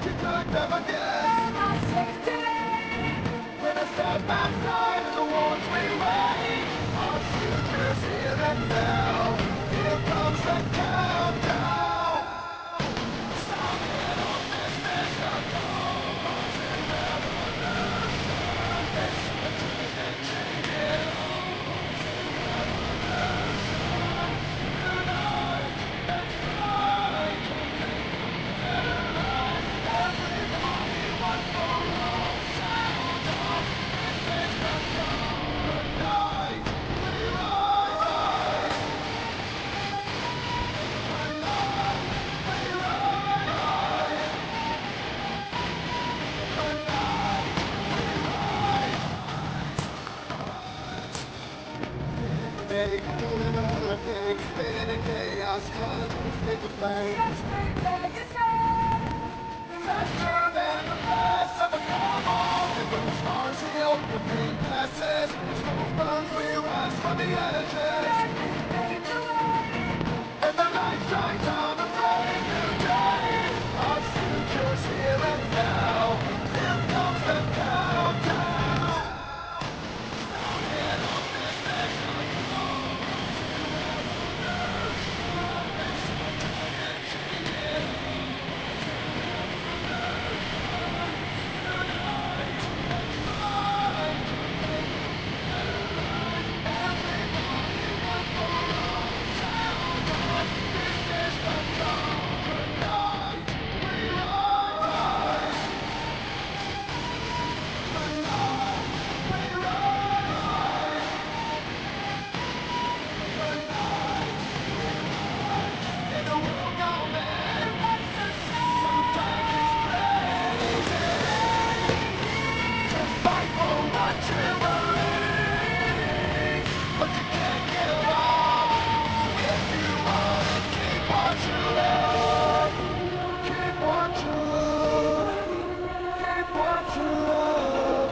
you could never guess. My safety. When I step outside of the walls we raise, our future's here and now. Here comes the countdown. Starting on this mission, causing revolution. Between the changes, unite and fight. Everybody wants for all. Sound off, this is the night. We rise, big, another big, spinning in chaos, cosmic flame. Just prepare yourself. Faster than the blast of a cannonball. And when the stars heal, the pain passes. Smoke burns, we rise from the ashes. Fade away. And the light shines on a brand new day. Our future's here and now. Here comes the countdown. In a world gone mad, sometimes it's crazy to fight for what you believe, but you can't give up if you wanna keep what you love. Keep what you love. Keep what you love.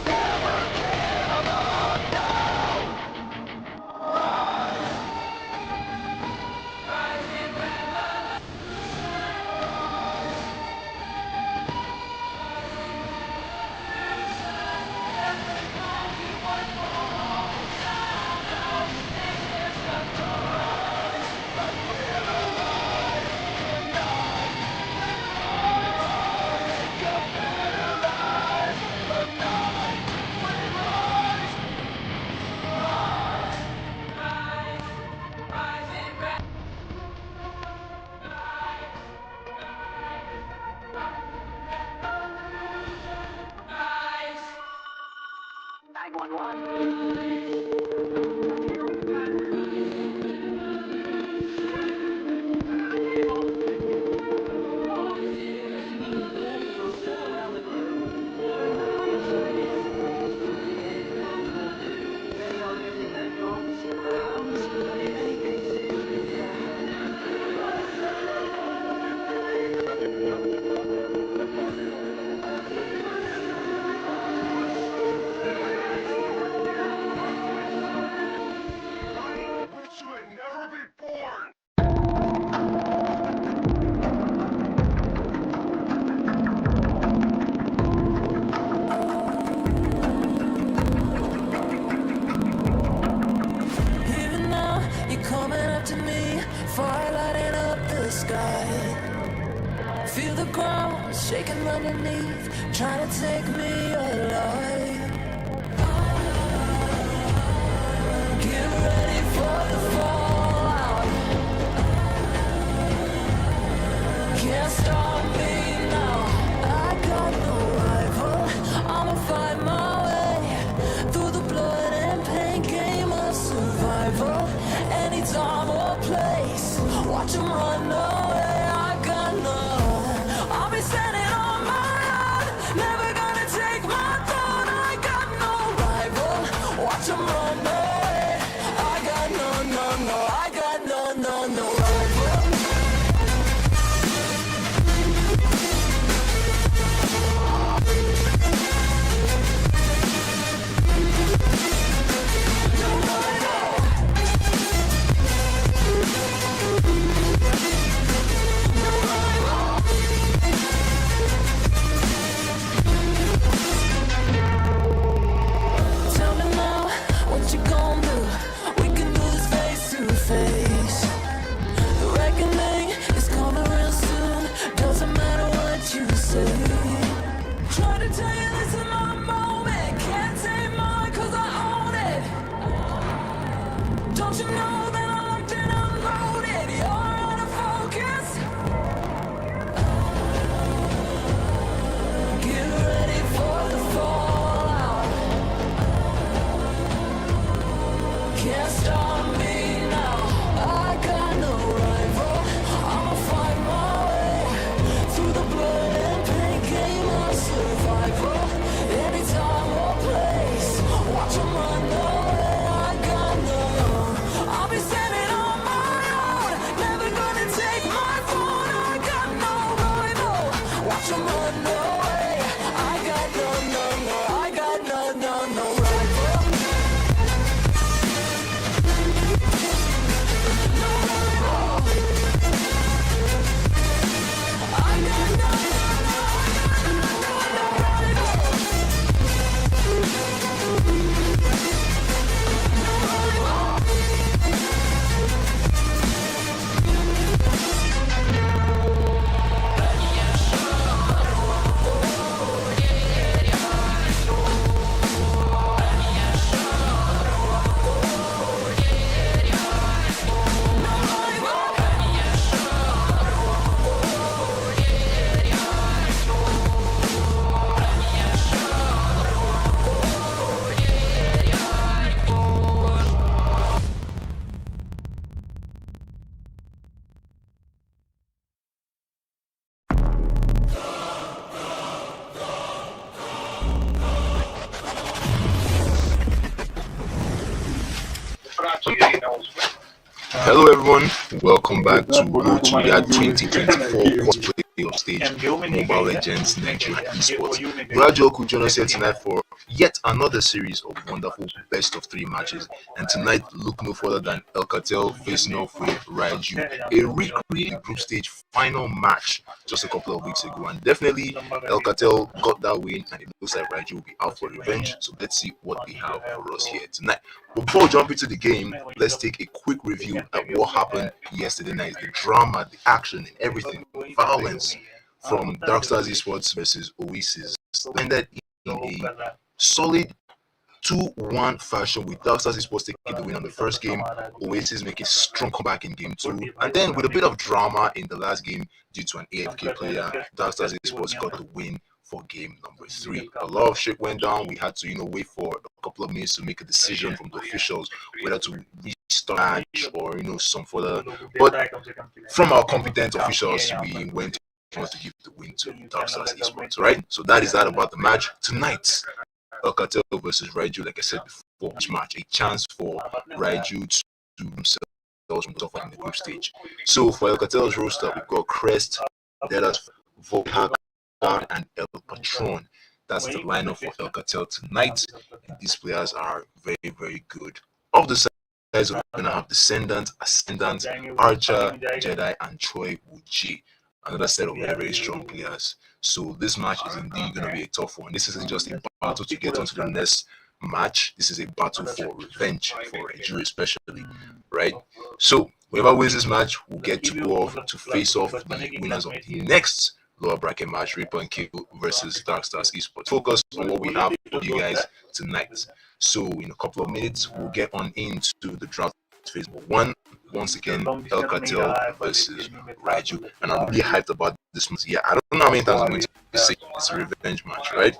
Never give up now. Wish you would never be born. Even now, you're coming up to me, fire lighting up the sky. Feel the ground shaking underneath, trying to take me alive. Get ready for the fallout. Can't stop me now. I got no rival. I'ma fight my way through the blood and pain game of survival. Any time or place, watch 'em run away. I got none. I'll be standing on my own, never gonna take my throne. I got no rival. Watch 'em run away. I got no, no, no. I got no, no, no rival. Don't you know that I'm locked and unloaded? You're out of focus. Get ready for the fallout. Can't stop me now. I got no rival. I'ma find my way through the blood and pain game of survival. Any time or place, watch 'em run away. I got no. I'll be standing on my own. Never gonna take my phone. I got no rival. Watch 'em run away. I got no, no, no. I got no, no, no rival. Hello everyone, welcome back to Road to Riyadh 2024 playoff stage Mobile Legends Nigeria Esports. Glad you all could join us here tonight for yet another series of wonderful best of 3 matches. And tonight, look no further than Alcatel facing off with Raiju, a recreated group stage final match just a couple of weeks ago. And definitely, Alcatel got that win, and it looks like Raiju will be out for revenge. So let's see what they have for us here tonight. But before we jump into the game, let's take a quick review at what happened yesterday night. The drama, the action, and everything, violence from Darkstars Esports versus Oasis ended in a solid 2-1 fashion, with Darkstars Esports taking the win on the first game, Oasis making a strong comeback in game 2, and then with a bit of drama in the last game due to an AFK player, Darkstars Esports got the win for game number 3. A lot of shit went down. We had to, wait for a couple of minutes to make a decision from the officials whether to restart match or, some further. But from our competent officials, we went to give the win to Darkstars Esports, right? So that is that about the match tonight. Alcatel versus Raiju, like I said before, each match a chance for Raiju to themselves from the top in the group stage. So for Alcatel's roster, we've got Crest, Dedas, Volhak, and El Patron. That's the lineup for Alcatel tonight. And these players are very, very good. Of the sides, we're going to have Descendant, Ascendant, Archer, Jedi, and Choi Wuji. Another set of very, very strong players. So this match is indeed going to be a tough one. This isn't just a battle to get onto the next match. This is a battle for revenge for Raiju especially, right? So whoever wins this match will get to go off to face off the winners of the next lower bracket match, Reaper and Kill versus Darkstars Esports. Focus on what we have for you guys tonight. So in a couple of minutes, we'll get on into the draft phase. But once again, Alcatel versus Raiju, and I'm really hyped about this match. Yeah, I don't know how many times I'm going to say it's a revenge match, right?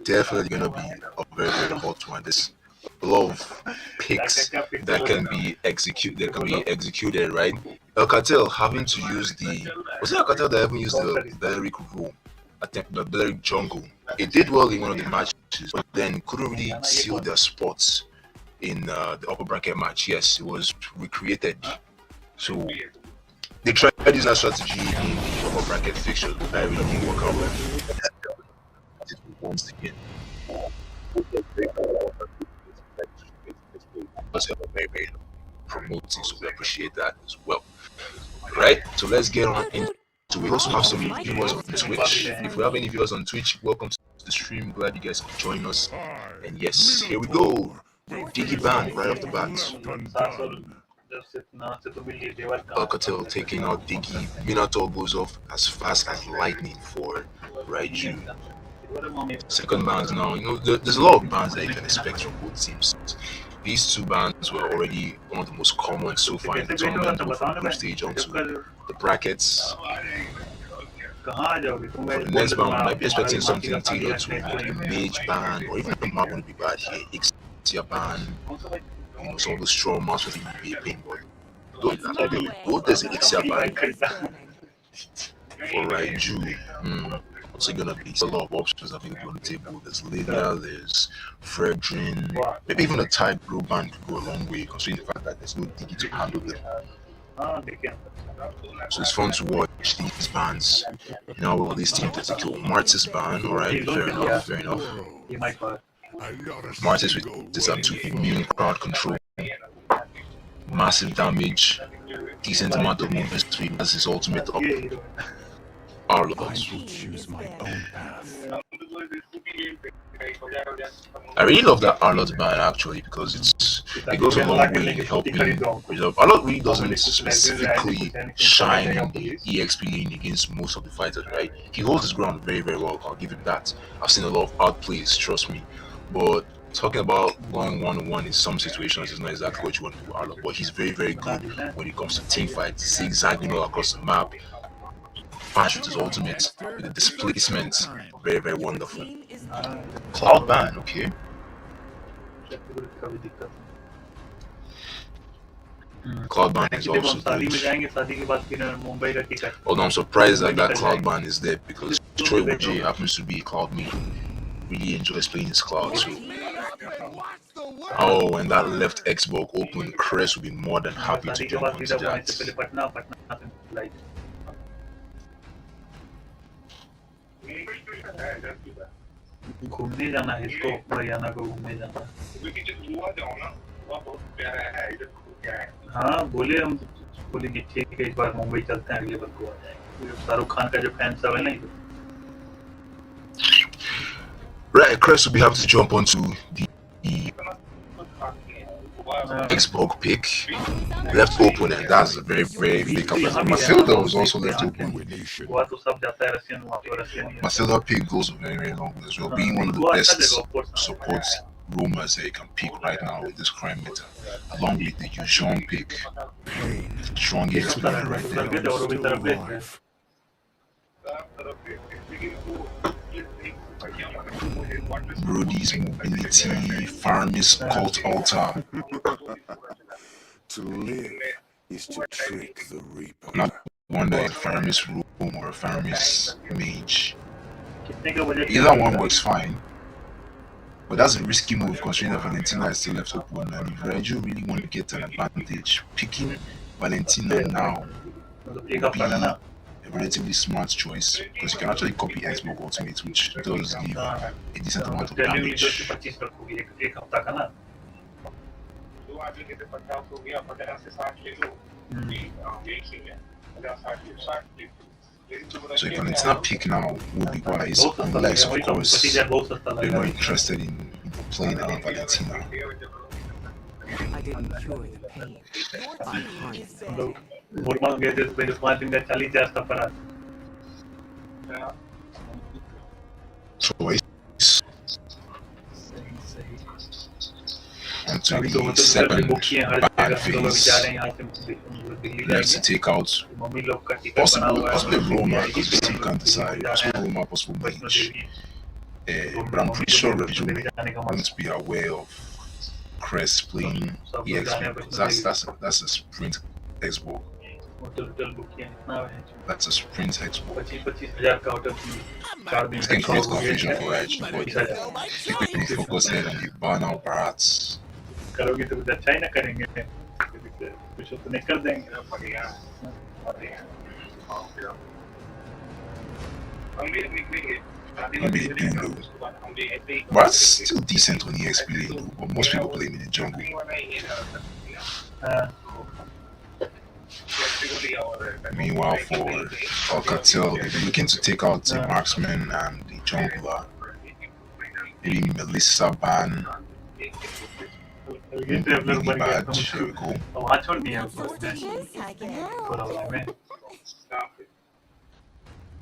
Definitely gonna be a very, very hot one. There's a lot of picks that can be executed, right? Alcatel having to use was it Alcatel that even used the Belleric rule? I think the Belleric jungle. It did well in one of the matches, but then couldn't really seal their spots in the upper bracket match. Yes, it was recreated. So they tried using that strategy in the upper bracket fixture, but that really didn't work out well. Once again, very, very promoting, so we appreciate that as well. Right, so let's get on into. We also have some viewers on Twitch. If we have any viewers on Twitch, welcome to the stream. Glad you guys could join us. And yes, here we go. Diggy Band right off the bat. Alcatel taking out Diggy. Minator goes off as fast as lightning for Raiju. Second bans now. There's a lot of bans that you can expect from both teams. these two bands were already one of the most common so far in the tournament, both from group stage onto the brackets. For the next band, we might be expecting something tailored to a mage band, or even a map wouldn't be bad here. Ixia band, some of the strong mass with be a pain, but there's an Ixia band for Raiju. What's it gonna be? There's a lot of options available on the table. There's Lydia, there's Fredrin, maybe even a Tide Blue band could go a long way, considering the fact that there's no Diggy to handle them. So it's fun to watch these bands. Now we're listing particular Martis band, alright, fair enough. Martis with this up to immune crowd control, massive damage, decent amount of movement speed as his ultimate up. I really love that Arlott band actually, because it goes a long way in helping preserve. Arlott really doesn't specifically shine in the EXP lane against most of the fighters, right? He holds his ground very, very well. I'll give him that. I've seen a lot of outplays, trust me. But talking about going one-on-one in some situations is not exactly what you want to do with Arlott. But he's very, very good when it comes to team fights, zigzagging all across the map. Fast with his ultimate, with the displacement, very, very wonderful. Cloud ban, okay. Cloud ban is also good. Although I'm surprised that Cloud ban is there, because Troy Wooji happens to be a Cloud main. Really enjoys playing his Cloud too. Oh, when that left Xbox open, Chris would be more than happy to jump into that. घूमने जाना है इसको, हरियाणा को घूमने जाना। हाँ बोले, हम बोले कि ठीक है इस बार मुंबई चलते हैं, अगले बार गोवा जाएंगे। शाहरुख खान का जो फैन सब है ना, right, Chris will be happy to jump onto the Xbox pick. Left open, and that's a very, very big capacity. Matilda was also left open. Matilda pick goes a very, very long way as well, being one of the best support roamers that you can pick right now with this crime meta, along with the Yuzhong pick. Strong player right there. Brody's mobility, Farmis cult altar. To live is to trick the Reaper. Not wonder if Farmis room or Farmis mage. Either one works fine. But that's a risky move considering that Valentina is still left open, and if Raiju really want to get an advantage, picking Valentina now would be a relatively smart choice, because you can actually copy Xbox Ultimate, which does give a decent amount of damage. So if Valentina pick now would be wise, unless of course they're not interested in playing an Valentina. I didn't enjoy the pain. I'm hard. Choice. Onto the second bad phase. Next to take out possibly Roma, because we still can't decide. Possibly Roma, possible Mage. But I'm pretty sure Raiju wants to be aware of Crest playing EXP, because that's a sprint Xbox. That's a sprint Xbox. This can create confusion for Edge, but they could be focusing on the burnout Barats. करोगे तो अच्छा ही ना करेंगे, कुछ तो नहीं कर देंगे। But that's still decent on the EXP lane, but most people play him in the jungle. Meanwhile, for Alcatel, they've been looking to take out the marksman and the jungler. Maybe Melissa ban. Really bad. Here we go.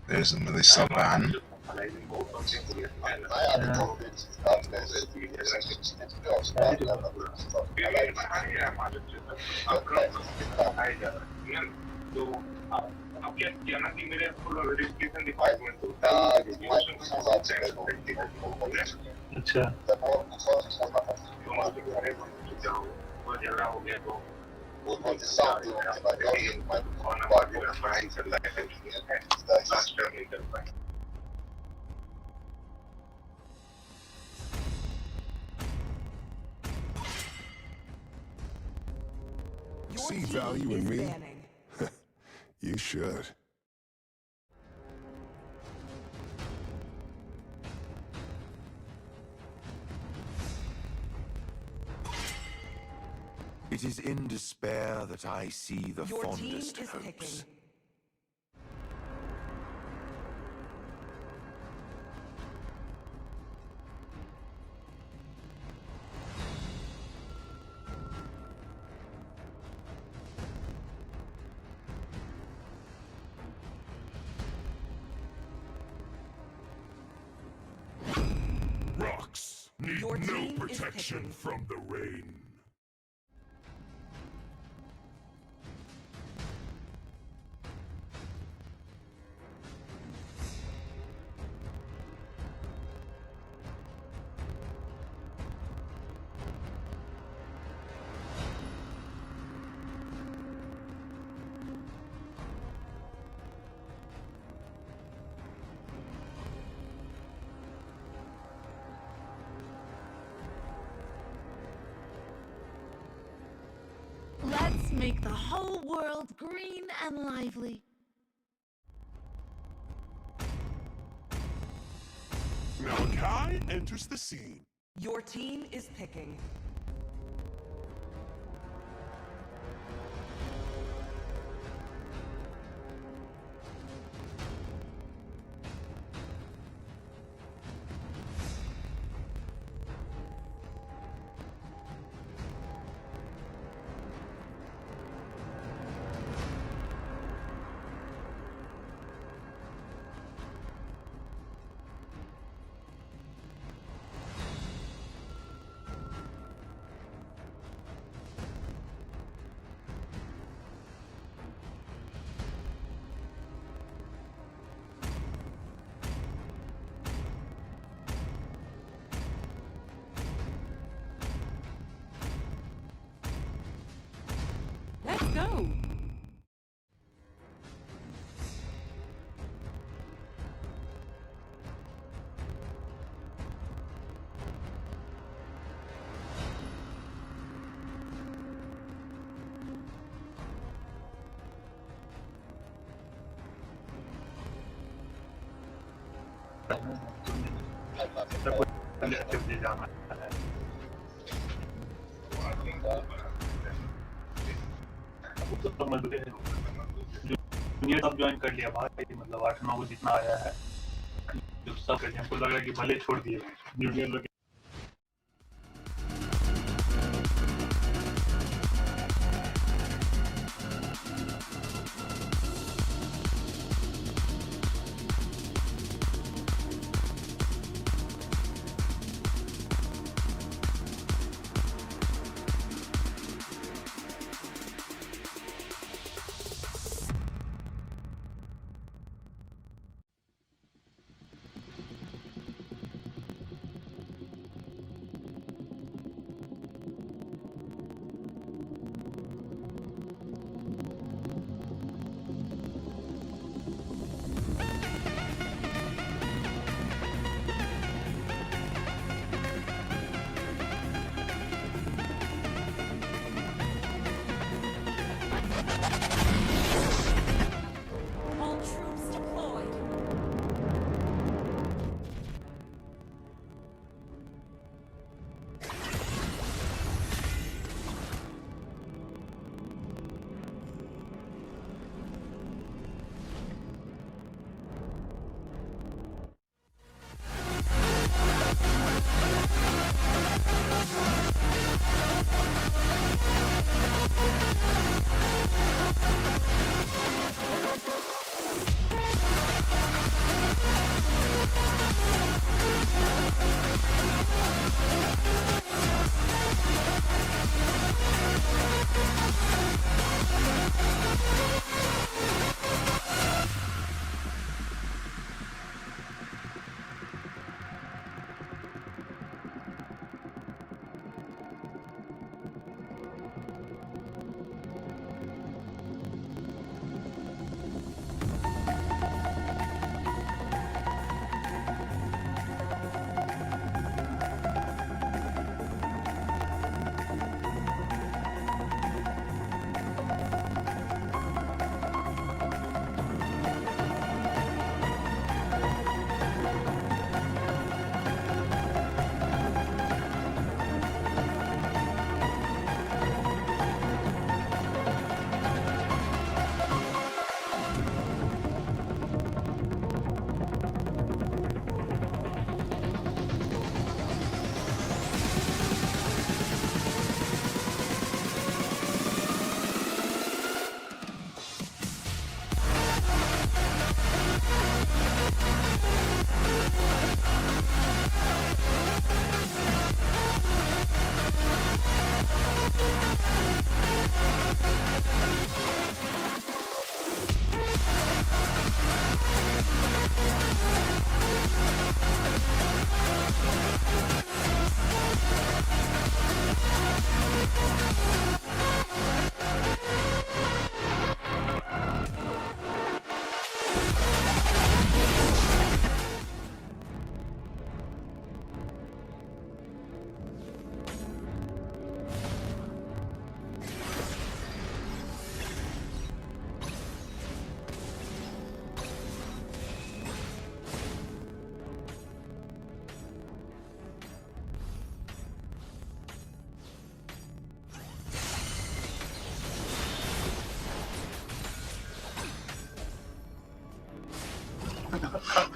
There's a Melissa ban. अच्छा Your See team value in is me? banning. You should. It is in despair that I see the Your team fondest is hopes. picking. Rocks need Your no team is protection picking. from the rain. Let's make the whole world green and lively. Malachi enters the scene. Your team is picking. Let's go. जाना है तो junior सब join कर लिया भाई मतलब 8-9 को जितना आया है जो सब करते हैं हमको लग रहा है कि भले छोड़ दिए जूनियर लोग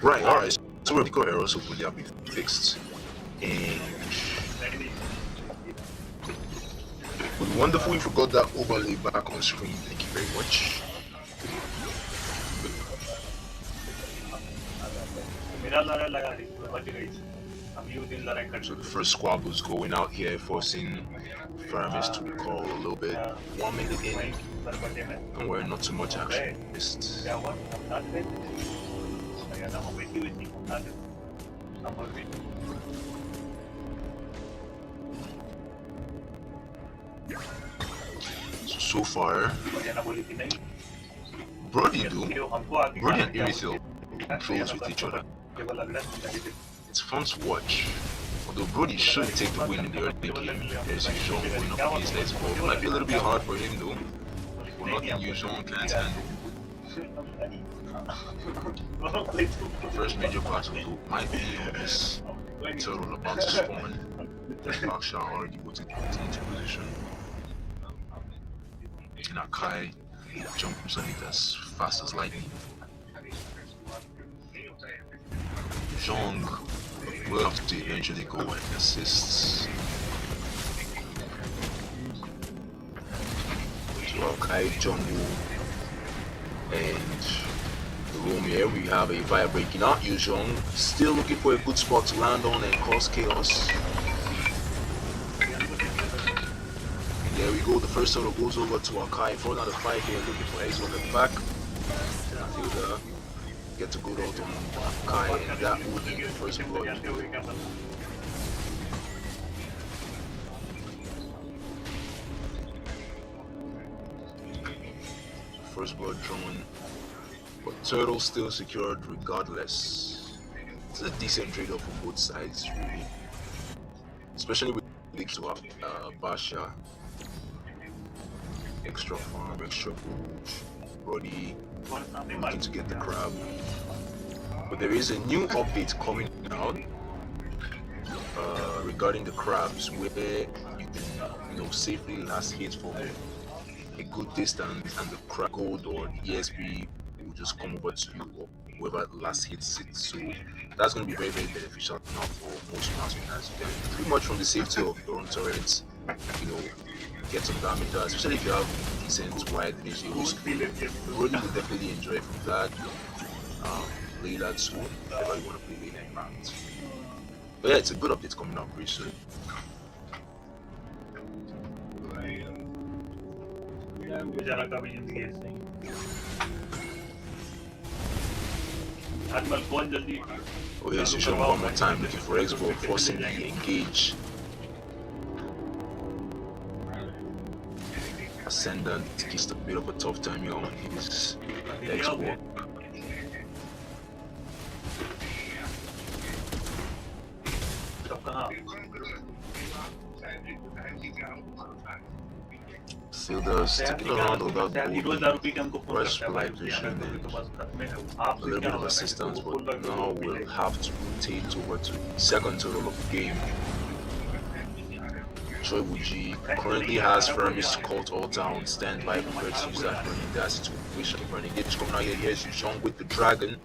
Right, alright. So the core errors hopefully have been fixed. And wonderful if we got that overlay back on screen. Thank you very much. So the first squabbles going out here, forcing Faramis to recall a little bit. 1 minute in, and we're not too much action. Missed. So far, Brody and Irithel controls with each other. It's fun to watch. Although Brody should take the win in the early game, there's Yuzhong going up against Let's Go. It might be a little bit hard for him though. But nothing Yuzhong can't handle. The first major battle though might be on this turtle about to spawn. Baksha already put it into position. And Akai jumps on it as fast as lightning. Zhong will have to eventually go and assist. So Akai, Jungle, and the room here we have a fire breaking out. Yuzhong still looking for a good spot to land on and cause chaos. There we go, the first turtle goes over to Akai. For another fight here, looking for Exo at the back. Matilda get a good out on Akai, and that would be the first blood. First blood drawn, but Turtle still secured regardless. It's a decent trade-off for both sides, really. Especially with leaks to Basha. Extra farm, extra food, Brody looking to get the crab. But there is a new update coming out regarding the crabs, where you can, safely last hit for a good distance, and the crab gold or the ESP will just come over to you, or whoever last hits it. So that's going to be very, very beneficial now for most mouse winners. You can pretty much from the safety of your own turrets, get some damage, especially if you have decent wide visuals. Brody will definitely enjoy from that. Play that soon, whenever you want to play lane and rounds. But yeah, it's a good update coming out pretty soon. Oh yes, you show one more time looking for Expo, forcing the engage. Ascendant kissed a bit of a tough time here on his Expo. Silda sticking around on that board, rush light vision, and a little bit of assistance, but now we'll have to rotate over to second total of the game. Choi Wuji currently has Faramis caught all down, standby, prepared to use that burning dash situation. Burning damage coming out here. Here's Yuzhong with the dragon.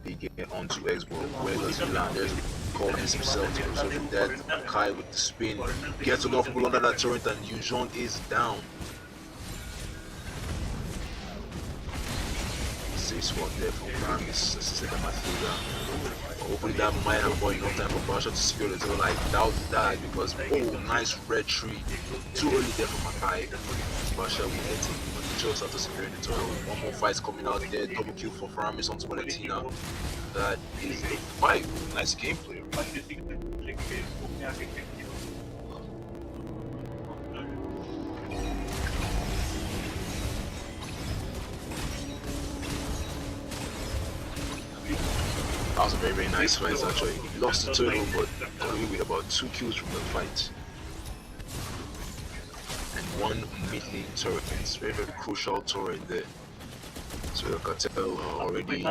They get onto Expo. Where does he land? There's Collins himself to resolve from that. Kai with the spin gets enough people under that turret, and Yuzhong is down. Safe spot there for Faramis, assisted by Matilda. Hopefully that might have bought enough time for Basha to secure the turtle. I doubt that, because nice red tree. Too early there for Makai. Basha will get it, but he just after securing the turtle. One more fight's coming out there. Double kill for Faramis onto Valentina. That is a fight. Nice gameplay. That was a very, very nice fight actually. He lost the turtle, but got away with about 2 kills from the fight. And 1 mid-lane turret. It's very, very crucial turret there. So Cartel already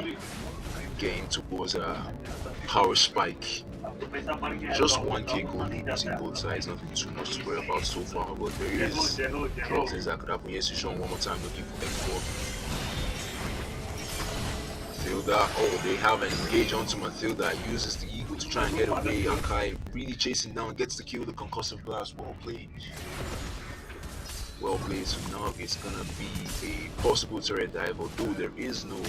getting towards a power spike. Just 1k gold between both sides, nothing too much to worry about so far, but there is a lot of things that could happen. Yes, Yuzhong one more time looking for M4. Matilda. Oh, they have an engage onto Matilda. Uses the eagle to try and get away. Akai really chasing down, gets to kill the concussive blast. Well played. Well played. So now it's gonna be a possible turret dive, although there is no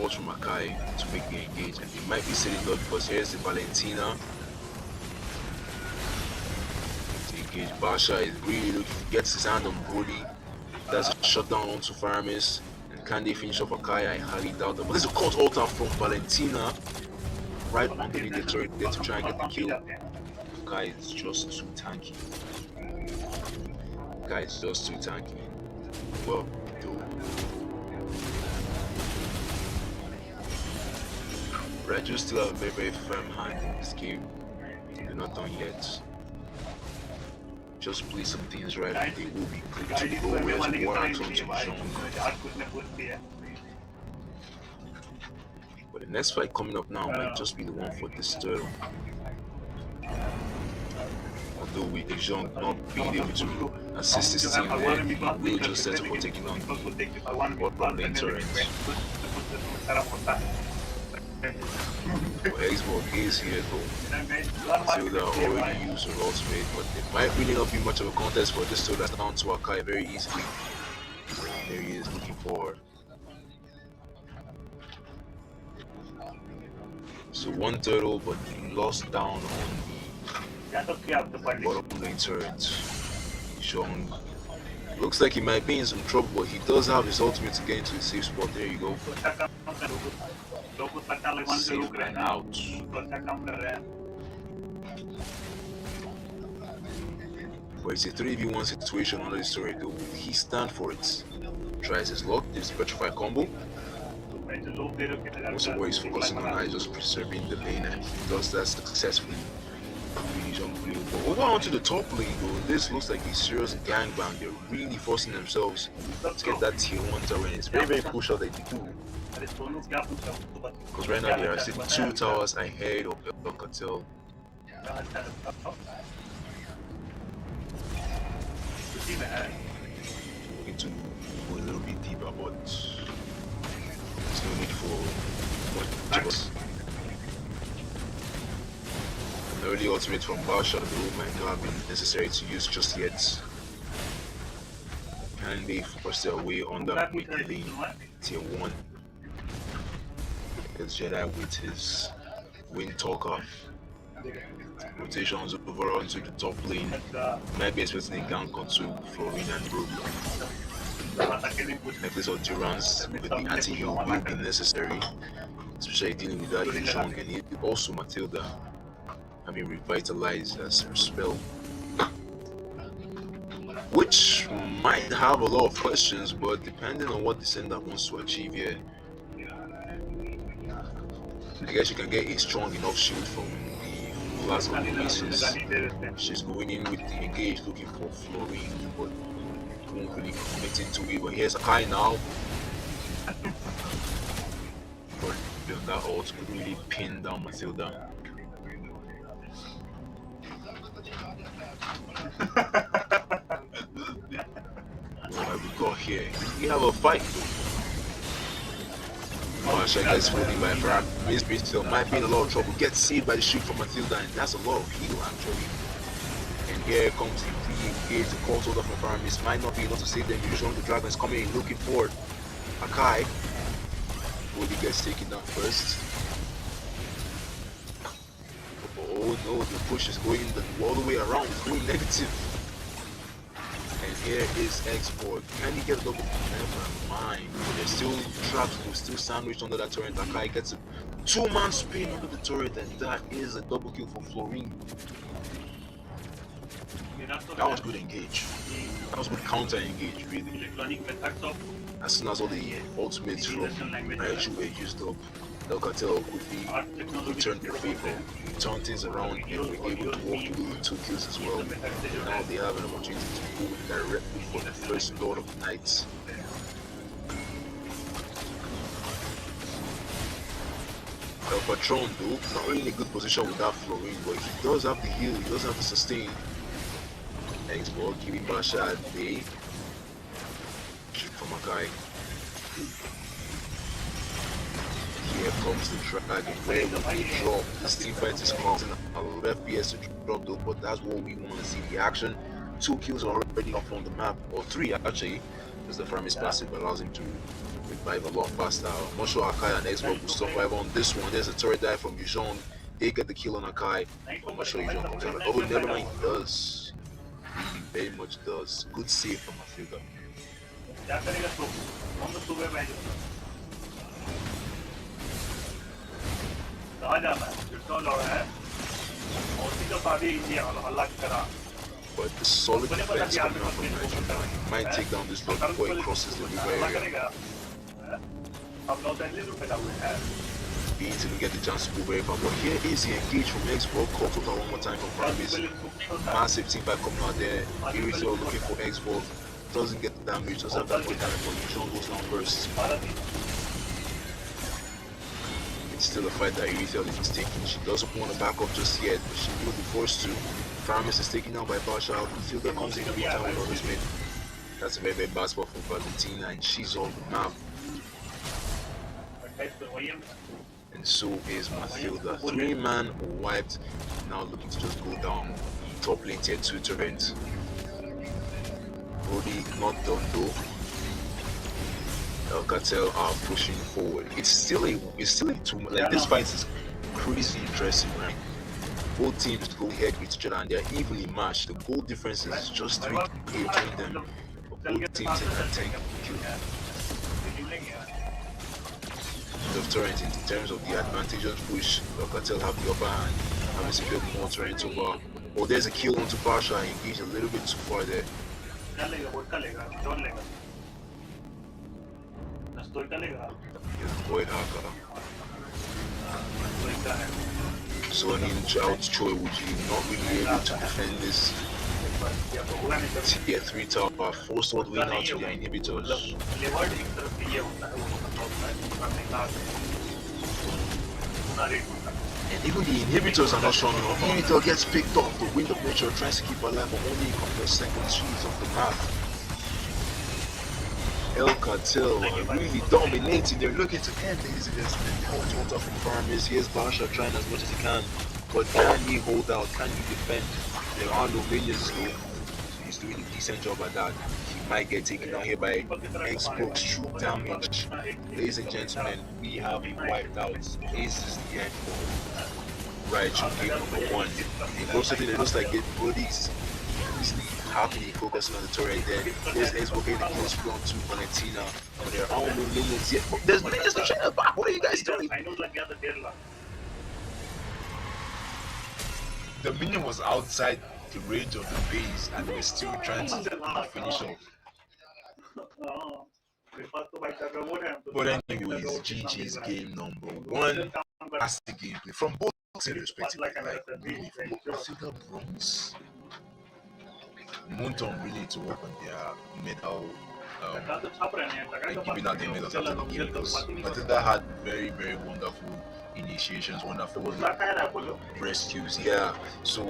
ult from Akai to make the engage, and he might be sitting up because here's the Valentina. To engage Basha is really looking, gets his hand on Brody. That's a shutdown onto Faramis. And can they finish off Akai? I highly doubt that. But there's a caught ult out from Valentina right underneath the turret there to try and get the kill. Akai is just too tanky. Akai is just too tanky. Well, dude. Raju still have a very firm hand in this game. They're not done yet. Just play some things right and they will be good to go. Where's Warren onto Jean? But the next fight coming up now might just be the one for this turtle. Although with Jean not being able to assist his team there, he will just settle for taking on the bot lane turret. Xbox is here though. Matilda already used her ultimate, but it might really not be much of a contest for this turtle that's down to Akai very easily. There he is looking forward. So one turtle, but he lost down on the bottom lane turret. Jean looks like he might be in some trouble, but he does have his ultimate to get into the safe spot. There you go. Save man out. But it's a 3v1 situation under this turret though. Will he stand for it? Tries his luck, this petrify combo. Most of what he's focusing on now is just preserving the lane, and he does that successfully. Really unbelievable. But over onto the top lane though, this looks like a serious gangbang. They're really forcing themselves to get that tier 1 turret. It's very, very crucial that they do. Because right now they are sitting 2 towers ahead of El Cartel. Looking to go a little bit deeper, but there's no need for much. An early ultimate from Basha though might not have been necessary to use just yet. Can they force their way on that mid lane tier 1? Because Jedi with his Wind Talker rotations over onto the top lane might be expecting a gank or two for Win and Brook. Necklace of Durance with the anti-heal will be necessary, especially dealing with that Jean, and also Matilda having revitalized as her spell, which might have a lot of questions, but depending on what the sender wants to achieve here, I guess you can get a strong enough shield from the last couple pieces. She's going in with the engage looking for Florine, but won't really commit into it. But here's Akai now. But that ult could really pin down Matilda. What have we got here? We have a fight. Basha gets holding by Farah. Miss Bristol might be in a lot of trouble. Gets saved by the shield from Matilda, and that's a lot of heal actually. And here comes the pre-engage, the call holder from Farah. Miss might not be able to save them. Usually the dragon is coming in looking for Akai. Brody gets taken down first. Oh no, the push is going all the way around, it's going negative. And here is X-Borg. Can he get a double? Never mind. They're still trapped, they're still sandwiched under that turret. Akai gets a 2-man spin under the turret, and that is a double kill for Florine. That was good engage. That was good counter engage, really. As soon as all the ultimates from Raju were used up, El Cartel quickly returned their favor, turned things around, and were able to walk away with 2 kills as well. Now they have an opportunity to go directly for the first Lord of the Knights. El Patron though, not really in a good position with that Florine, but he does have the heal, he does have the sustain. X-Ball giving Basha a day. From Akai. Here comes the dragon. Where will they drop? This team fight is causing a lot of FPS to drop though, but that's what we want to see. The action. 2 kills already up on the map, or 3 actually, because the Framis passive allows him to revive a lot faster. I'm not sure Akai and Xbox will survive on this one. There's a turret dive from Yujon. They get the kill on Akai. I'm not sure Yujon comes out. Oh, never mind, he does. He very much does. Good save from Matilda. But the solid defense coming out from Nigeria. He might take down this road before he crosses the river area. He needs to get the chance to go very far. But here is the engage from Xbox. Call total one more time from Framis. Massive team fight coming out there. Irithel looking for Xbox. Doesn't get the damage, doesn't have that good damage, but Sean goes down first. It's still a fight that Irithel is taking. She doesn't want to back up just yet, but she will be forced to. Framis is taken out by Basha. Matilda comes in every time with all this mid. That's a very, very bad spot for Valentina, and she's on the map. And so is Matilda. 3-man wiped. Now looking to just go down. Top lane tier 2 turret. Brody not done though. El Cartel are pushing forward. It's still a 2. Like this fight is crazy interesting, right? Both teams go head with each other and they're evenly matched. The goal difference is just 3 between them. Both teams in that tank kill. Of turret in terms of the advantageous push, El Cartel have the upper hand. Having secured more turrets over. Oh, there's a kill onto Pasha, engaged a little bit too far there. Void Haka. So I mean, out Choi Wuji not really able to defend this tier 3 tower, forced all the way now to their inhibitors. And even the inhibitors are not strong enough. Inhibitor gets picked off. The Wind of Nature tries to keep alive, but only a couple of seconds she's off the map. El Cartel are really dominating. They're looking to end these events. Hot from Farmers. Here's Basha trying as much as he can. But can he hold out? Can he defend? There are no minions though. So he's doing a decent job at that. He might get taken out here by Xbox true damage. Ladies and gentlemen, we have wiped out. This is the end for Raichu game number 1. It looks like it Brody's happily focusing on the turret there. There's Xbox getting the kills from 2 Valentina. But there are no minions yet. There's minions to channel back. What are you guys doing? The minion was outside the range of the base and we're still trying to finish off. But anyways, GG's game number 1. That's the gameplay from both sides respectively. Like really from Matilda Bronx. Moonton really need to work on their medal and giving out their medals after the game because Matilda had very, very wonderful initiations, wonderful rescues. Yeah, so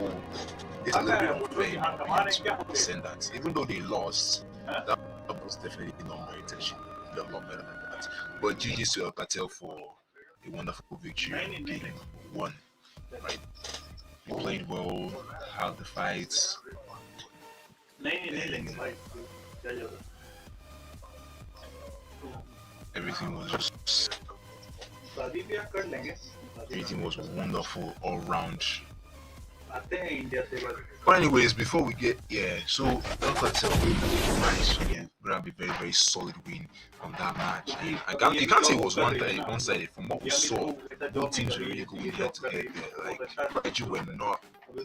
it's a little bit unfair to send that. Even though they lost, that was definitely not very intentional. They're a lot better than that. But GG's to El Cartel for a wonderful victory in game 1. Right? We played well, had the fights. Everything was wonderful all round. But anyways, before we get so El Cartel managed to grab a very, very solid win on that match. And you can't say it was one-sided from what we saw. Both teams were really going head to head there. Like Raichu were not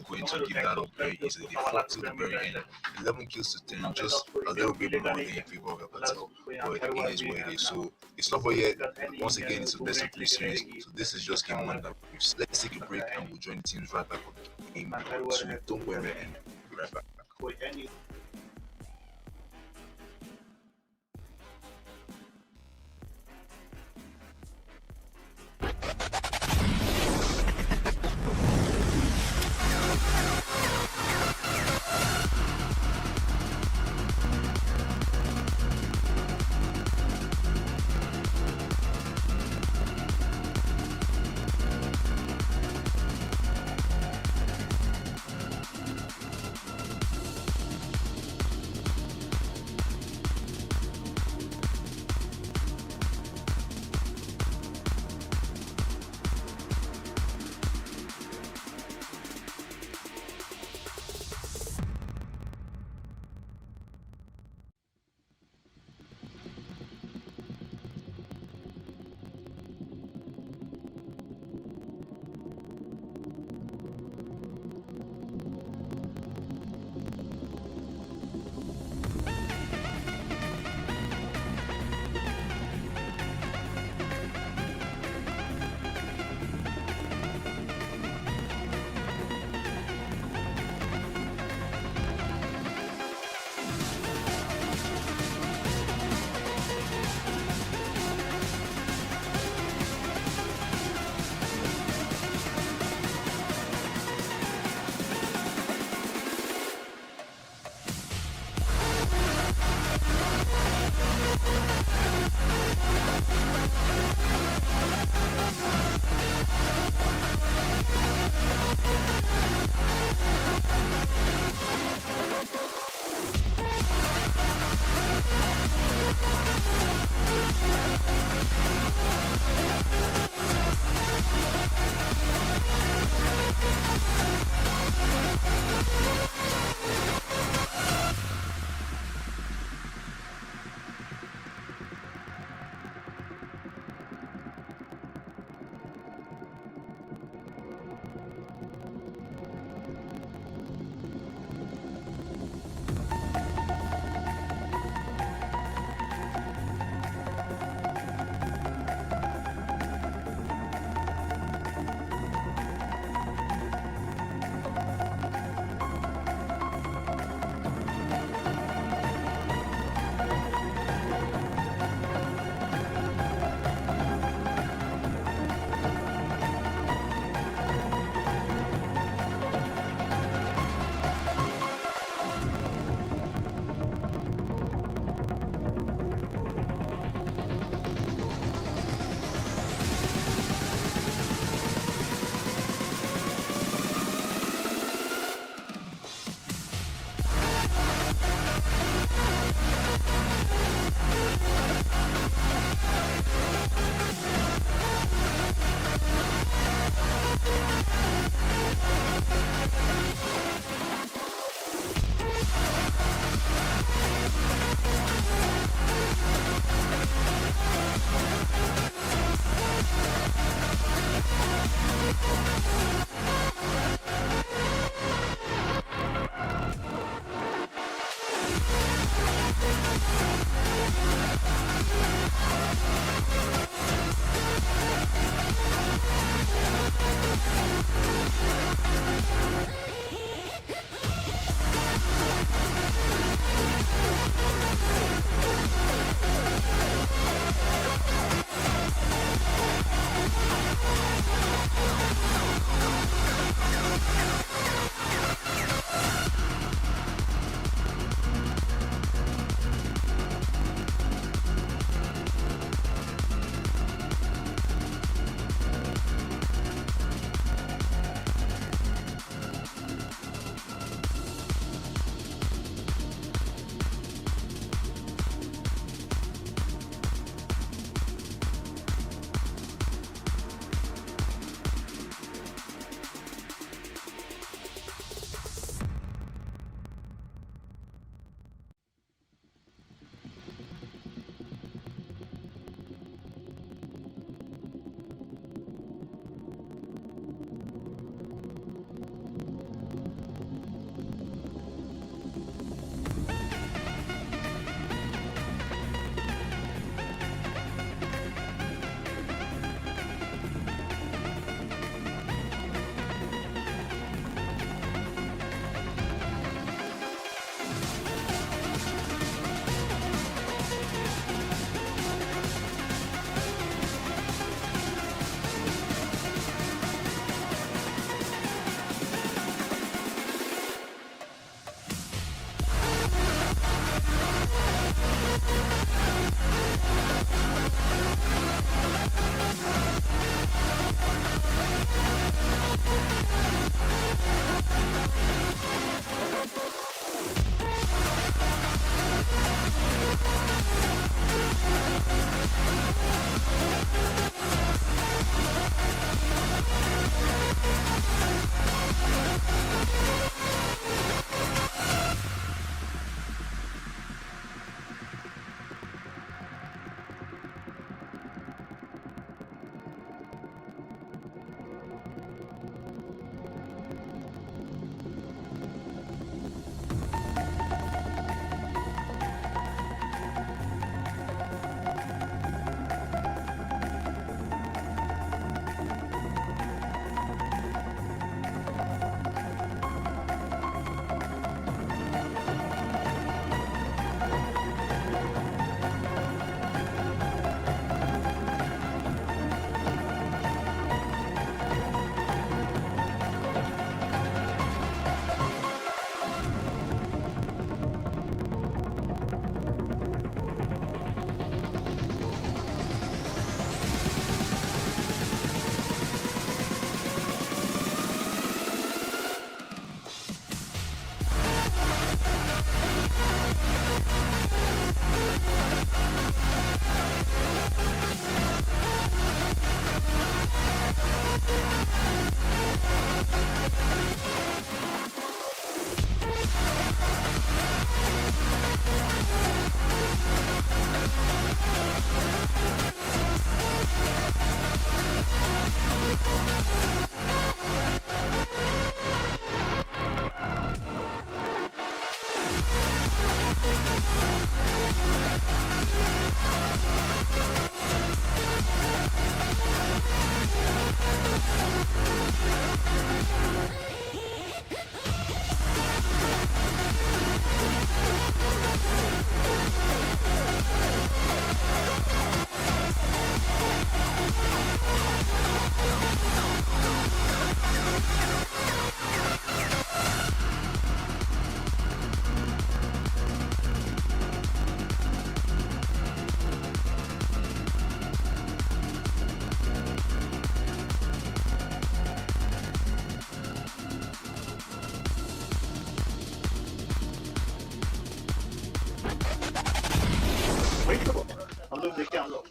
going to give that up very easily. They fought till the very end. 11 kills to 10, just a little bit more in favor of El Cartel. But it is what it is. So it's not over yet. Once again, it's a best of 3 series. So this is just game 1. Let's take a break and we'll join the teams right back on game 2. Don't worry and be right back.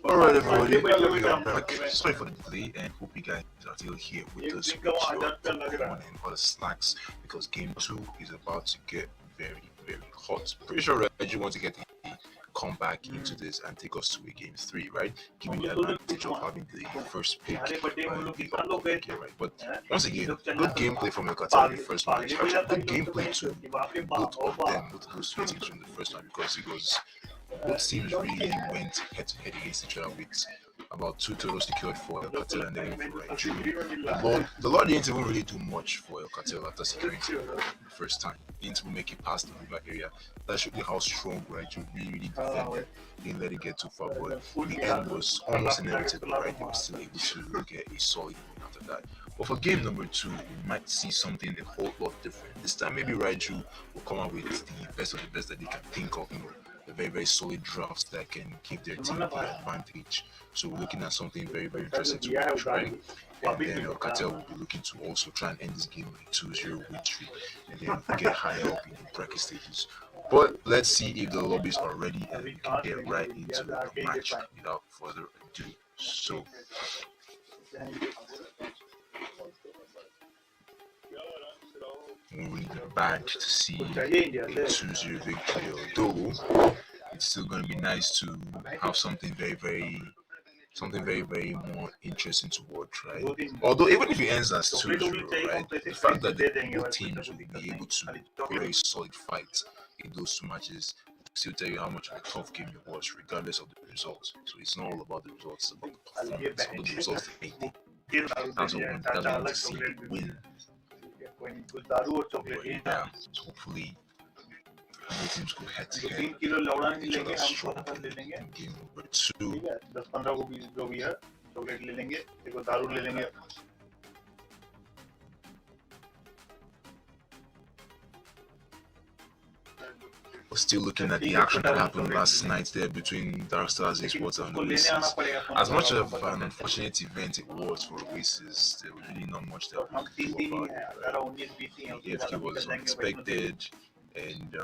Alright, everybody, we are back. Sorry for the delay, and hope you guys are still here with us with your popcorn and other snacks, because game 2 is about to get very, very hot. Pretty sure Reggie wants to get come back into this and take us to a game 3, right? Giving the advantage of having the first pick and the upper pick here, right? But once again, good gameplay from El Qatar in the first match. Actually, good gameplay to both of them, both those two teams from the first match, because it was both teams really went head to head against each other with about 2 totals secured for El Cartel and then for Raiju. The Lord didn't even really do much for El Cartel after securing the first time. He didn't even make it past the river area. That showed you how strong Raiju really defended. Didn't let it get too far, but the end was almost inevitable. Right, they were still able to get a solid win after that. But for game number 2, we might see something a whole lot different. This time, maybe Raiju will come out with the best of the best that they can think of. A very, very solid drafts that can give their team the advantage. So we're looking at something very, very interesting to watch, right? And then El Cartel will be looking to also try and end this game with 2-0 victory and then get higher up in the bracket stages. But let's see if the lobbies are ready and we can get right into the match without further ado. So moving the badge to see a 2-0 victory, although it's still going to be nice to have something very more interesting to watch, right? Although even if it ends as 2-0, right, the fact that both teams will be able to very solid fight in those 2 matches will still tell you how much of a tough game it was, regardless of the results. So it's not all about the results, it's about the performance, although the results they made. That's what we want to see, win. Yeah, so hopefully both teams go head to head with each other strong in game number 2. We're still looking at the action that happened last night there between Darkstars Esports and Oasis. As much of an unfortunate event it was for Oasis, there was really not much that we could do about it. The AFK was unexpected, and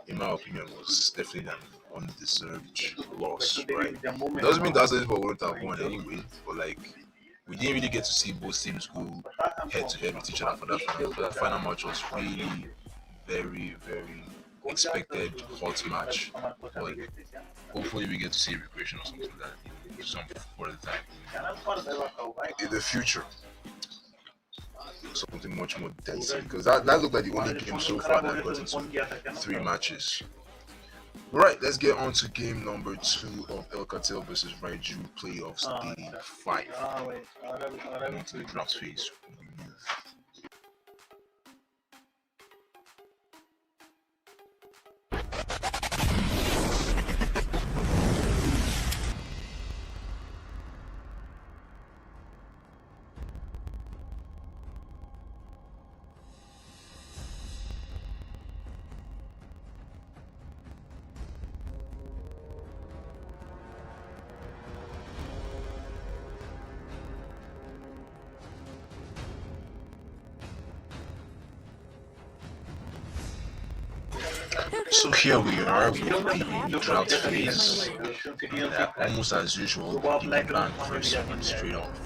in my opinion, was definitely an undeserved loss, right? It doesn't mean Darkstars Esports wouldn't have won anyway, but like, we didn't really get to see both teams go head to head with each other for that final. That final match was really very, very expected hot match, but hopefully we get to see a recreation or something like that some for the time in the future. Something much more dense, because that looked like the only game so far that got into 3 matches. Right, let's get on to game number 2 of El Cartel versus Raiju playoffs day 5. On to the draft phase. So here we are with the draft phase, and almost as usual, you can ban first one straight off.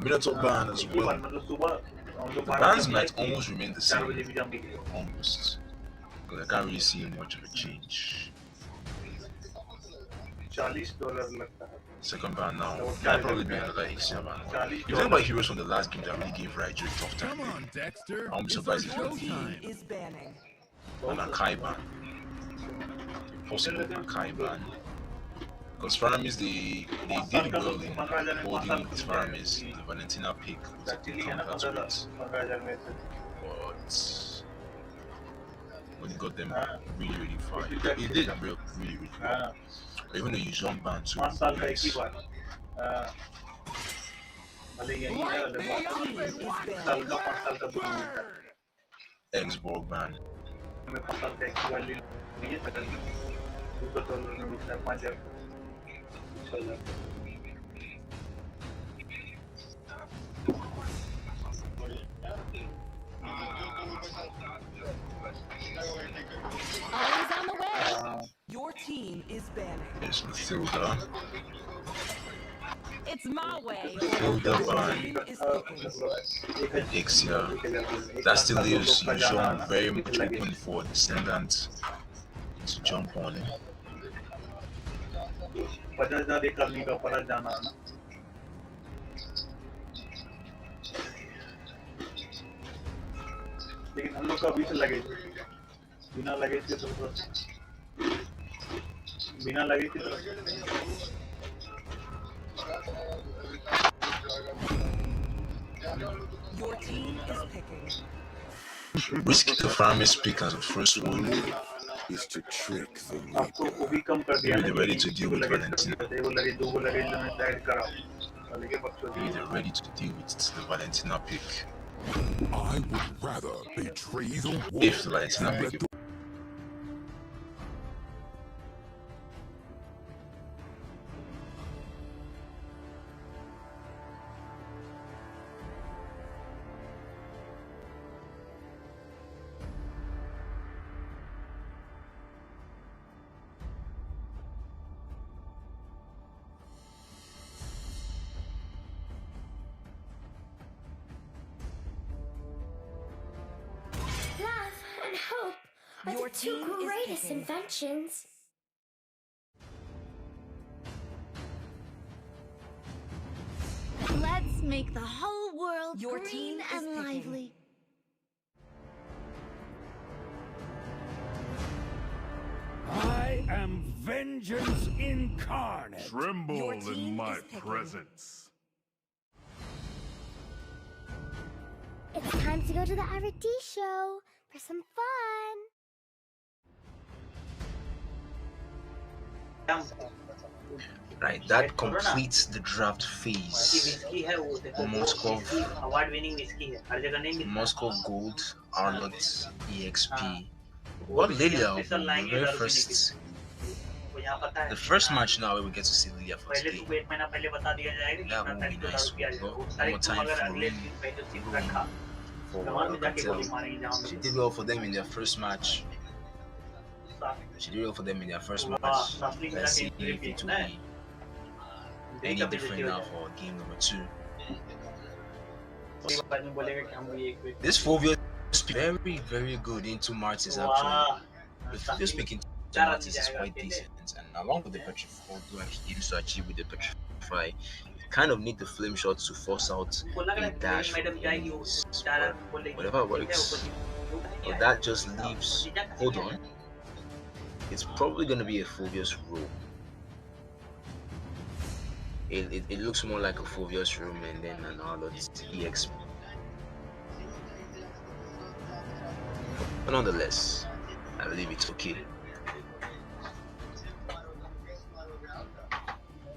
Minotaur ban as well. The bands might almost remain the same. Almost. Because I can't really see much of a change. $40 लगता है. Second band now. That'll probably be another HCM band. If you think about heroes from the last game that really gave Raiju a tough time, Come on, Dexter. I won't be It's surprised our if it showtime. Is banning. an Akai ban. Possible Akai ban. Because Faramis, they did well in holding with Faramis. The Valentina pick was a good counter to it. But when it got them really, really far, it did really, really well. Even though you jump ban too, nice. Xborg ban. Always on the way. Your team is banning. There's Mathilda. It's my way. Mathilda ban. Team is picking. Ixia. That still leaves Yuzhong very much open for Descendant to jump on. लेकिन हम लोग का अभी से luggage बिना luggage के तो बिना लगेज के तो Your team is picking. Risky the Faramis pick as the first one. Is to trick the आपको Reaper. वो भी कम कर दिया Maybe they're ready to deal with Valentina. वो लगेज दो लगेज जो मैं ऐड करा लेकिन बक्सों Maybe they're ready to deal with the Valentina pick. I would rather betray the wolf If the Valentina than pick let the Love and hope are Your the two team is greatest picking. inventions. Let's make the whole world Your green team is and picking. lively. I am vengeance incarnate. tremble Your team in my is picking. presence. It's time to go to the R&D show for some fun. Right, that completes the draft phase. Moscow, Moscow Gold, Arnott, EXP. What Lilia the very first, the first match now we get to see Lilia for today. That would be nice. One more time for Alcatel. She did well for them in their first match. She did well for them in their first match. Let's see if it will be any different now for game number 2. This Fulvio is very, very good into Martis actually. The Fulvio speaking to Martis is quite decent, and along with the Petrify, although he used to achieve with the Petrify, you kind of need the flame shots to force out a dash from enemies. But whatever works. But that just leaves. Hold on. It's probably going to be a Fulvius roll. It looks more like a Fulvius room and then an Arlott EX. But nonetheless, I believe it's okay.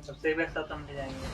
सबसे best अब समझ जाएंगे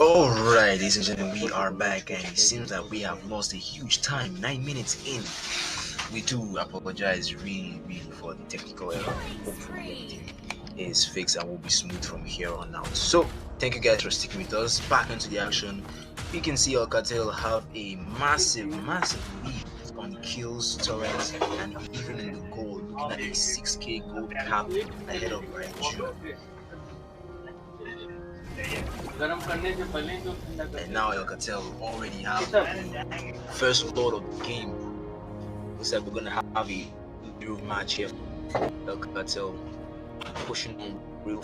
Alright, ladies and gentlemen, we are back, and it seems that we have lost a huge time. 9 minutes in. We do apologize really for the technical error. Hopefully, everything is fixed and will be smooth from here on out. So, thank you guys for sticking with us. Back into the action. We can see Alcatel have a massive lead on kills, torrents, and even in the goal. Looking at a 6k gold cap ahead of Raju. And now Alcatel already have the first lord of the game. Looks like we're gonna have a real match here. Alcatel pushing on real.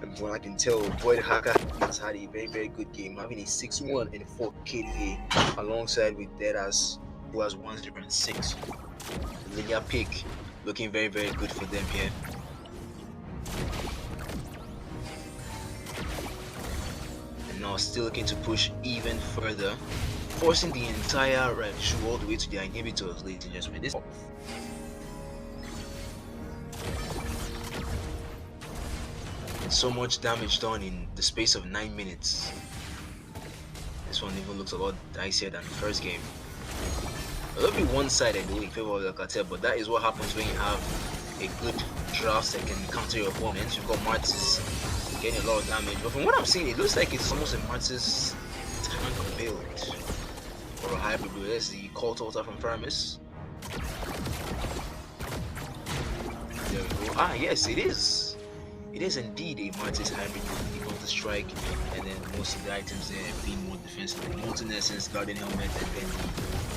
And from what I can tell, Void Hacker has had a very good game, having a 6-1 and 4 KDA alongside with Deadass, who has 1-0-6. Linear pick looking very good for them here. And now still looking to push even further, forcing the entire Raichu all the way to their inhibitors, ladies and gentlemen. This so much damage done in the space of 9 minutes. This one even looks a lot dicier than the first game. A little bit one-sided in favor of Alcatel, but that is what happens when you have a good draft that can counter your opponent. You've got Martis getting a lot of damage, but from what I'm seeing, it looks like it's almost a Martis tank build or a hybrid build. There's the Cult Altar from Paramis. There we go. Ah, yes, it is. It is indeed a Martis hybrid with the Counter Strike, and then most of the items there being more defensive. The Molten Essence, Guardian Helmet, and then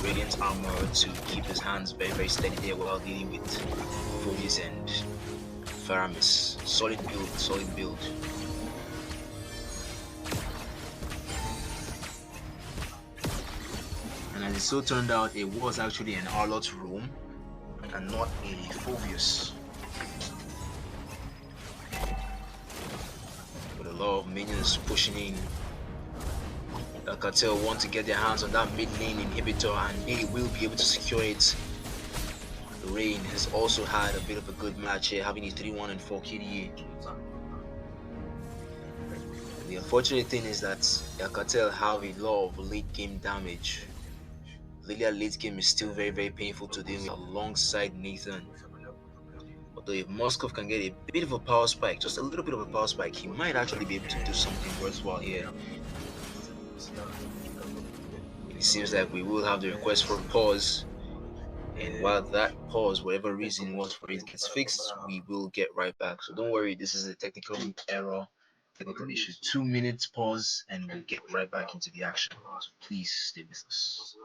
the Radiant Armor to keep his hands very steady there while dealing with Phoebus and Faramis. Solid build. And as it so turned out, it was actually an Arlot's room and not a Phoebus. A lot of minions pushing in. Alcatel want to get their hands on that mid lane inhibitor, and they will be able to secure it. Rain has also had a bit of a good match here, having a 3-1 and 4 KDA. The unfortunate thing is that Alcatel have a lot of late game damage. Lilia late game is still very painful to deal with alongside Nathan. Although if Moskov can get a bit of a power spike, just a little bit of a power spike, he might actually be able to do something worthwhile here. It seems like we will have the request for a pause, and while that pause, whatever reason was for it, gets fixed, we will get right back. So don't worry, this is a technical error, technical issue. 2 minutes pause, and we'll get right back into the action. So please stay with us.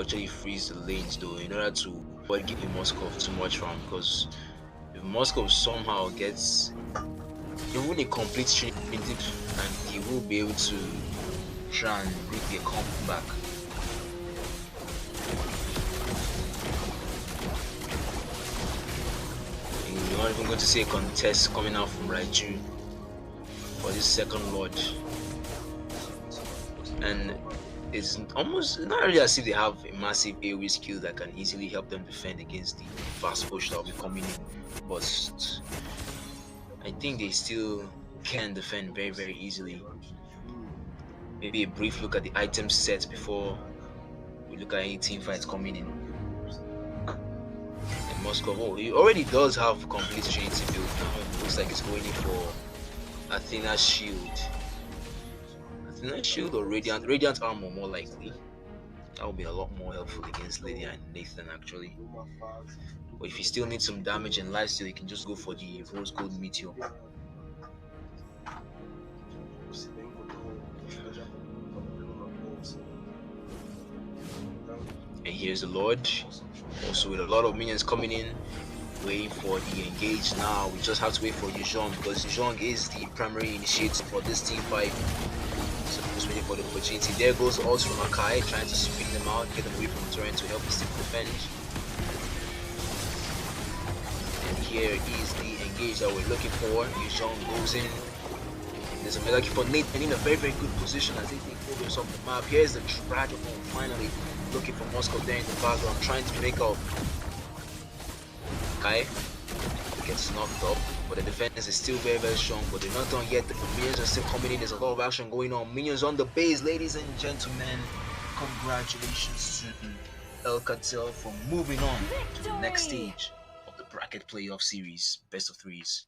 actually freeze the lanes though, in order to avoid giving Moskov too much farm, because if Moskov somehow gets even a complete change and he will be able to try and bring the comp back. You're not even going to see a contest coming out from Raiju for this second Lord. And it's almost not really as if they have a massive AoE skill that can easily help them defend against the fast push that will be coming in. But I think they still can defend very, very easily. Maybe a brief look at the item set before we look at any team fights coming in. And Moscow, he already does have complete Trinity build now. It looks like it's going in for Athena's shield. Athena's shield or Radiant armor more likely. That would be a lot more helpful against Lydia and Nathan actually. But if you still need some damage and lifesteal, you can just go for the Rose Gold Meteor. And here's the Lord, also with a lot of minions coming in, waiting for the engage now. We just have to wait for Yuzhong, because Yuzhong is the primary initiator for this team fight. So just waiting for the opportunity. There goes the ult from Akai, trying to spin them out, get them away from the turret to help his team defend. And here is the engage that we're looking for. Yuzhong goes in. There's a mega kill for Nathan in a very, very good position as they take photos of the map. Here's the Dragon Ball finally looking for Moscow there in the background, trying to make up. Kai gets knocked up, but the defense is still very, very strong. But they're not done yet. The minions are still coming in. There's a lot of action going on. Minions on the base, ladies and gentlemen. Congratulations to Alcatel for moving on to the next stage of the bracket playoff series, best of threes.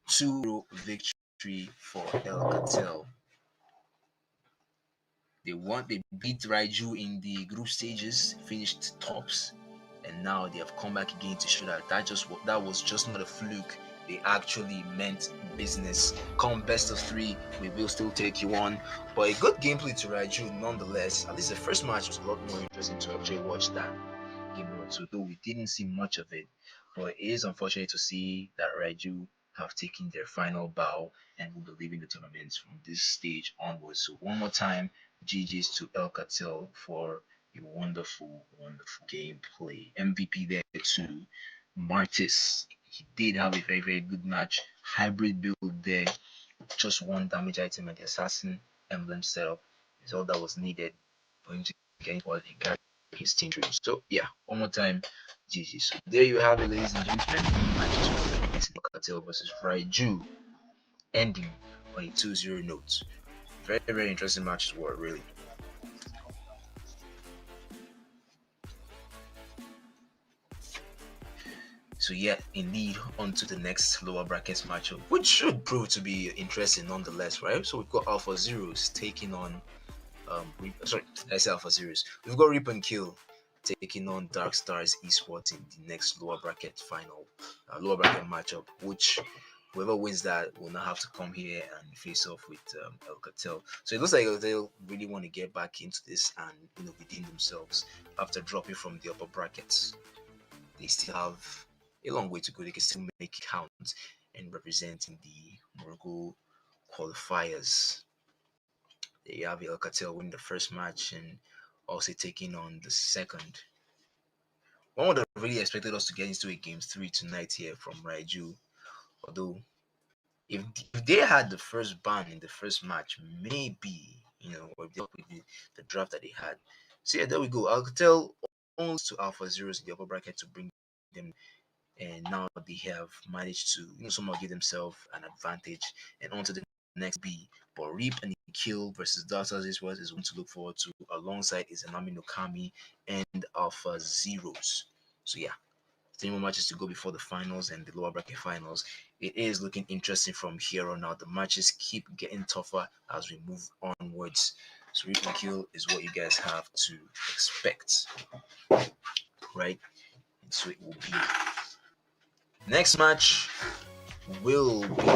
2-0 victory for Alcatel. They beat Raiju in the group stages, finished tops, and now they have come back again to show that that was just not a fluke. They actually meant business. Come best of three, we will still take you on. But a good gameplay to Raiju nonetheless. At least the first match was a lot more interesting to actually watch that game mode. So though we didn't see much of it, but it is unfortunate to see that Raiju have taken their final bow and will be leaving the tournament from this stage onwards. So one more time, GG's to Alcatel for a wonderful, wonderful gameplay. MVP there to Martis. He did have a very, very good match. Hybrid build there. Just one damage item and the assassin emblem setup is all that was needed for him to get what he got his team through. So yeah, one more time, GG. So there you have it, ladies and gentlemen. Alcatel versus Raiju, ending on a 2-0 note. Very, very interesting match to watch, really. So yeah, indeed, on to the next lower brackets matchup, which should prove to be interesting nonetheless, right? So we've got Alpha Zeros taking on Alpha Zeros. We've got Rip and Kill taking on Dark Stars Esports in the next lower bracket lower bracket matchup, which whoever wins that will not have to come here and face off with Alcatel. So it looks like they'll really want to get back into this and redeem themselves after dropping from the upper brackets. They still have a long way to go. They can still make it count and representing the Morocco qualifiers. There you have Alcatel win the first match and also taking on the second. One would have really expected us to get into a game 3 tonight here from Raiju. Although, if they had the first ban in the first match, maybe, or with the draft that they had. So yeah, there we go. Alcatel owns to Alpha Zeros in the upper bracket to bring them, and now they have managed to, somehow give themselves an advantage and on to the next B. But Reap and Kill versus Data is what is one to look forward to, alongside Izanami no Kami and Alpha Zeros. So yeah, 3 more matches to go before the finals and the lower bracket finals. It is looking interesting from here on out. The matches keep getting tougher as we move onwards. So Reap and Kill is what you guys have to expect, right? And so it will be. Next match will be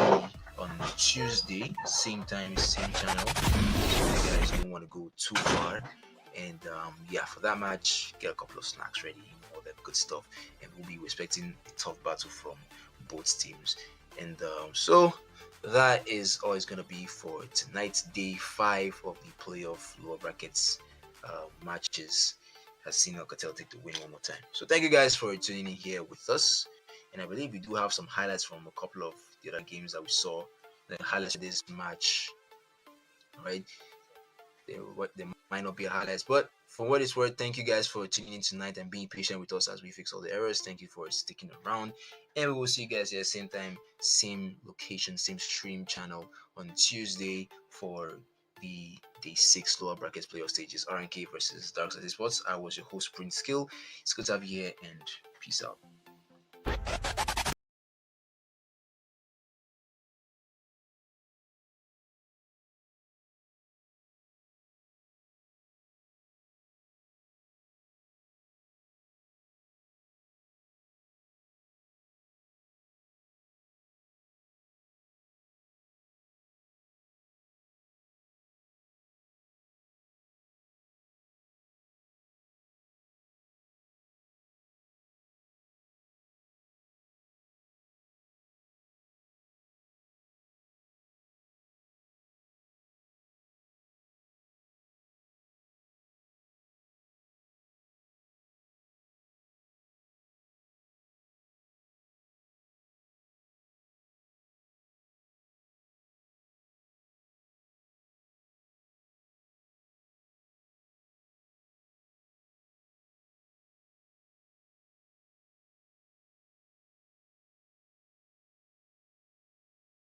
on Tuesday, same time, same channel. So you guys don't want to go too far. And yeah, for that match, get a couple of snacks ready, all that good stuff, and we'll be expecting a tough battle from both teams. And so that is all it's gonna be for tonight's day 5 of the playoff lower brackets matches. Has seen Alcatel take the win one more time. So thank you guys for tuning in here with us. And I believe we do have some highlights from a couple of the other games that we saw. The highlights of this match, right? There might not be highlights, but for what it's worth, thank you guys for tuning in tonight and being patient with us as we fix all the errors. Thank you for sticking around, and we will see you guys here same time, same location, same stream channel on Tuesday for the day 6 lower brackets playoff stages, RNK versus Dark Side Sports. I was your host, Prince Skill. It's good to have you here, and peace out.